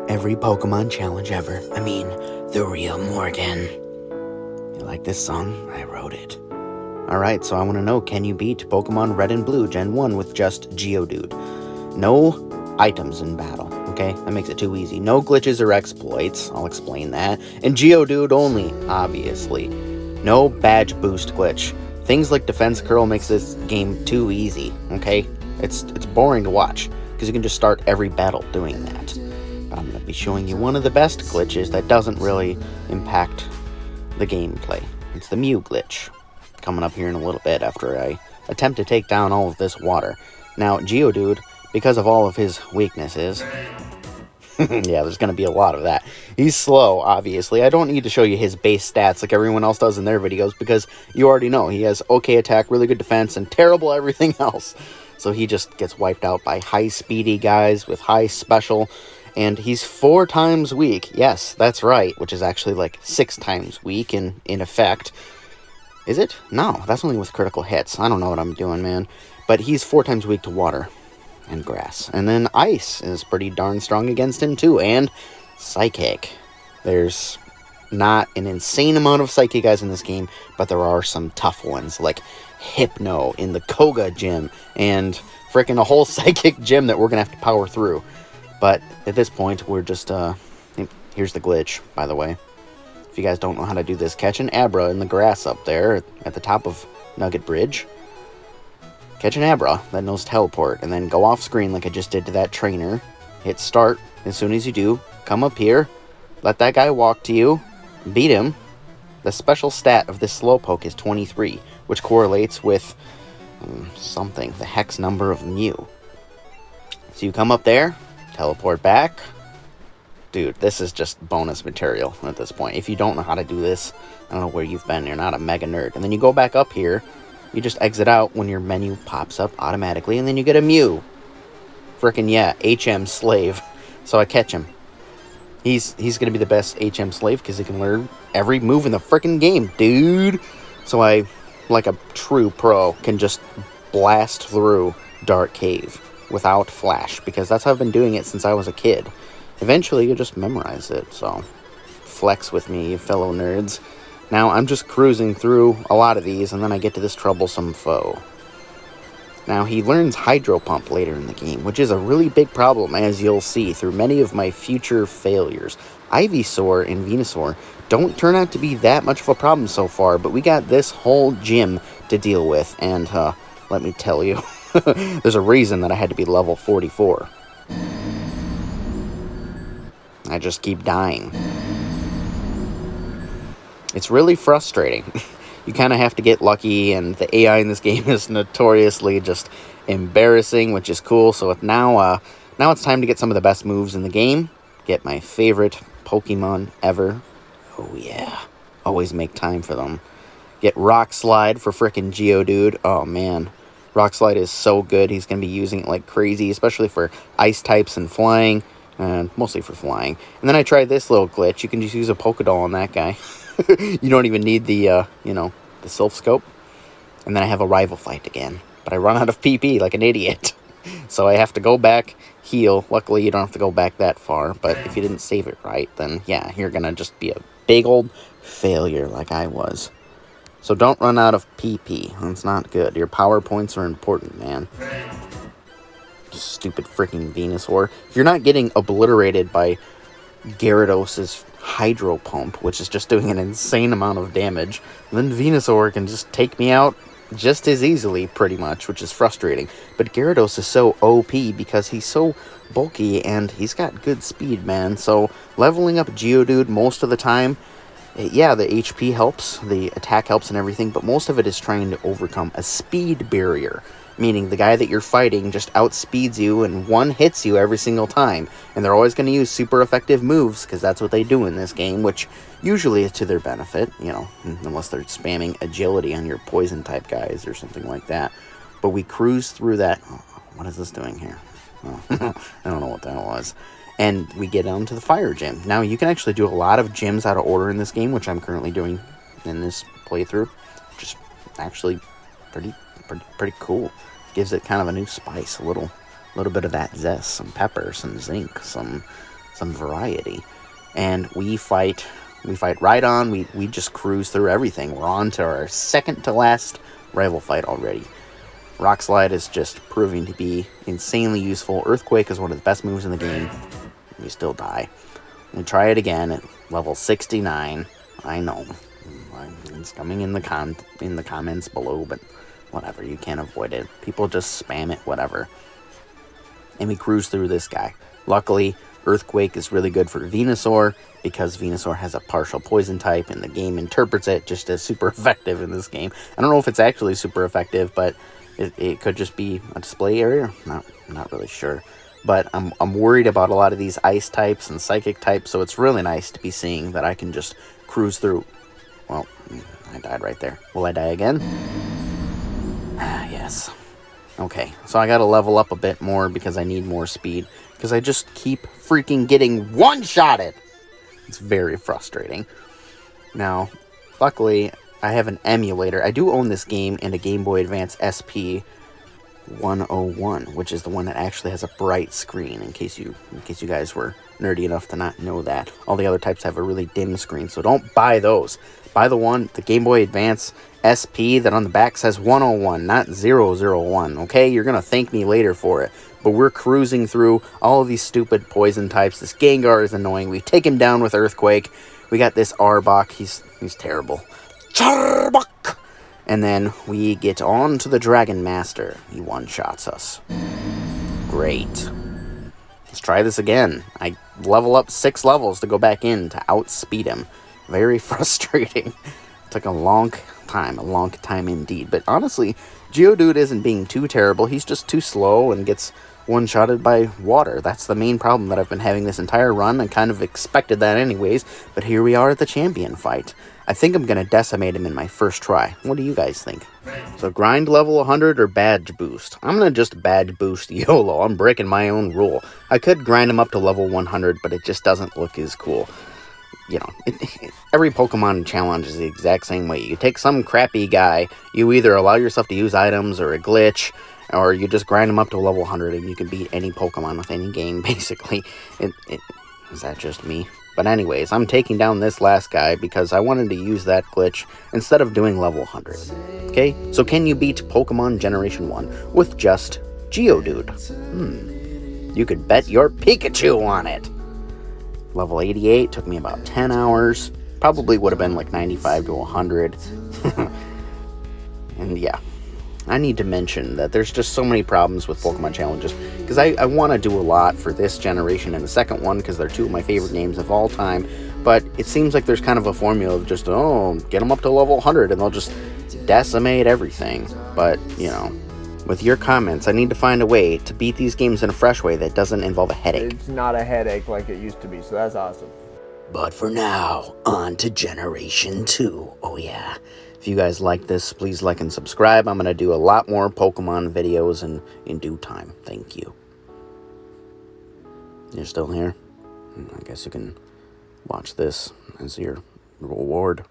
Every Pokemon challenge ever. I mean, the real Morgan. You like this song? I wrote it. Alright, so I want to know, can you beat Pokemon Red and Blue Gen 1 with just Geodude? No items in battle, okay? That makes it too easy. No glitches or exploits, I'll explain that. And Geodude only, obviously. No badge boost glitch. Things like Defense Curl makes this game too easy, okay? It's boring to watch, because you can just start every battle doing that. But I'm going to be showing you one of the best glitches that doesn't really impact the gameplay. It's the Mew glitch. Coming up here in a little bit after I attempt to take down all of this water. Now, Geodude, because of all of his weaknesses... yeah, there's going to be a lot of that. He's slow, obviously. I don't need to show you his base stats like everyone else does in their videos, because you already know he has okay attack, really good defense, and terrible everything else. So he just gets wiped out by high speedy guys with high special, and he's 4 times weak. Yes, that's right, which is actually like 6 times weak in effect. Is it? No, that's only with critical hits. I don't know what I'm doing, man. But he's 4 times weak to water and grass. And then ice is pretty darn strong against him too. And psychic. There's not an insane amount of psychic guys in this game, but there are some tough ones like Hypno in the Koga gym and freaking a whole psychic gym that we're gonna have to power through. But at this point, we're just here's the glitch, by the way. If you guys don't know how to do this, catch an Abra in the grass up there at the top of Nugget Bridge. Catch an Abra that knows teleport, and then go off screen like I just did to that trainer. Hit start as soon as you do. Come up here. Let that guy walk to you. Beat him. The special stat of this Slowpoke is 23, which correlates with something, the hex number of Mew. So you come up there, teleport back. Dude, this is just bonus material at this point. If you don't know how to do this, I don't know where you've been. You're not a mega nerd. And then you go back up here. You just exit out when your menu pops up automatically, and then you get a Mew. Frickin' yeah, HM slave. So I catch him. He's gonna be the best HM slave because he can learn every move in the frickin' game, dude. So I, like a true pro, can just blast through Dark Cave without flash, because that's how I've been doing it since I was a kid. Eventually, you'll just memorize it, so flex with me, you fellow nerds. Now, I'm just cruising through a lot of these, and then I get to this troublesome foe. Now, he learns Hydro Pump later in the game, which is a really big problem, as you'll see through many of my future failures. Ivysaur and Venusaur don't turn out to be that much of a problem so far, but we got this whole gym to deal with, and let me tell you, there's a reason that I had to be level 44. I just keep dying. It's really frustrating. You kind of have to get lucky, and the AI in this game is notoriously just embarrassing, which is cool. So now it's time to get some of the best moves in the game. Get my favorite Pokemon ever. Oh yeah. Always make time for them. Get Rock Slide for frickin' Geodude. Oh man. Rock Slide is so good. He's going to be using it like crazy, especially for ice types and flying. Mostly for flying. And then I tried this little glitch. You can just use a Pokédoll on that guy. You don't even need the, the Sylph Scope. And then I have a rival fight again. But I run out of PP like an idiot. So I have to go back, heal. Luckily, you don't have to go back that far. But if you didn't save it right, then yeah, you're going to just be a big old failure like I was. So don't run out of PP. That's not good. Your power points are important, man. Stupid freaking Venusaur. If you're not getting obliterated by Gyarados' Hydro Pump, which is just doing an insane amount of damage, then Venusaur can just take me out just as easily, pretty much, which is frustrating. But Gyarados is so OP because he's so bulky and he's got good speed, man. So leveling up Geodude most of the time, yeah, the HP helps, the attack helps and everything, but most of it is trying to overcome a speed barrier. Meaning the guy that you're fighting just outspeeds you and one hits you every single time. And they're always going to use super effective moves, because that's what they do in this game, which usually is to their benefit, you know, unless they're spamming agility on your poison type guys or something like that. But we cruise through that. Oh, what is this doing here? Oh, I don't know what that was. And we get onto the fire gym. Now, you can actually do a lot of gyms out of order in this game, which I'm currently doing in this playthrough. Which is actually pretty cool. Gives it kind of a new spice, a little bit of that zest, some pepper, some zinc, some some variety. And we fight right on. We just cruise through everything. We're on to our second to last rival fight already. Rock Slide is just proving to be insanely useful. Earthquake is one of the best moves in the game. We still die. We try it again at level 69. I know. It's coming in the comments below, but whatever. You can't avoid it. People just spam it, whatever. And we cruise through this guy. Luckily, Earthquake is really good for Venusaur, because Venusaur has a partial poison type, and the game interprets it just as super effective in this game. I don't know if it's actually super effective, but it could just be a display area. Not really sure. But I'm worried about a lot of these ice types and psychic types, so it's really nice to be seeing that I can just cruise through. Well, I died right there. Will I die again? Yes. Okay, so I gotta level up a bit more because I need more speed, because I just keep freaking getting one-shotted. It's very frustrating. Now, luckily, I have an emulator. I do own this game and a Game Boy Advance SP 101, which is the one that actually has a bright screen, in case you guys were nerdy enough to not know that. All the other types have a really dim screen, so don't buy those. Buy the Game Boy Advance SP that on the back says 101, not 001, okay? You're gonna thank me later for it. But we're cruising through all of these stupid poison types. This Gengar is annoying. We take him down with Earthquake. We got this Arbok. He's terrible. Charbok! And then we get on to the Dragon Master. He one-shots us. Great. Let's try this again. I level up 6 levels to go back in to outspeed him. Very frustrating. Took a long time indeed. But honestly, Geodude isn't being too terrible. He's just too slow and gets one-shotted by water. That's the main problem that I've been having this entire run. I kind of expected that anyways, but here we are at the champion fight. I think I'm going to decimate him in my first try. What do you guys think? So grind level 100 or badge boost? I'm going to just badge boost YOLO. I'm breaking my own rule. I could grind him up to level 100, but it just doesn't look as cool. You know, every Pokemon challenge is the exact same way. You take some crappy guy, you either allow yourself to use items or a glitch, or you just grind him up to level 100 and you can beat any Pokemon with any game, basically. Is that just me? But anyways, I'm taking down this last guy because I wanted to use that glitch instead of doing level 100. Okay, so can you beat Pokemon Generation 1 with just Geodude? You could bet your Pikachu on it. Level 88 took me about 10 hours. Probably would have been like 95 to 100. And yeah, I need to mention that there's just so many problems with Pokemon challenges, because I want to do a lot for this generation and the second one, because they're 2 of my favorite games of all time, but it seems like there's kind of a formula of just, get them up to level 100 and they'll just decimate everything. But, you know, with your comments, I need to find a way to beat these games in a fresh way that doesn't involve a headache. It's not a headache like it used to be, so that's awesome. But for now, on to Generation 2. Oh yeah. If you guys like this, please like and subscribe. I'm going to do a lot more Pokemon videos in due time. Thank you. You're still here? I guess you can watch this as your reward.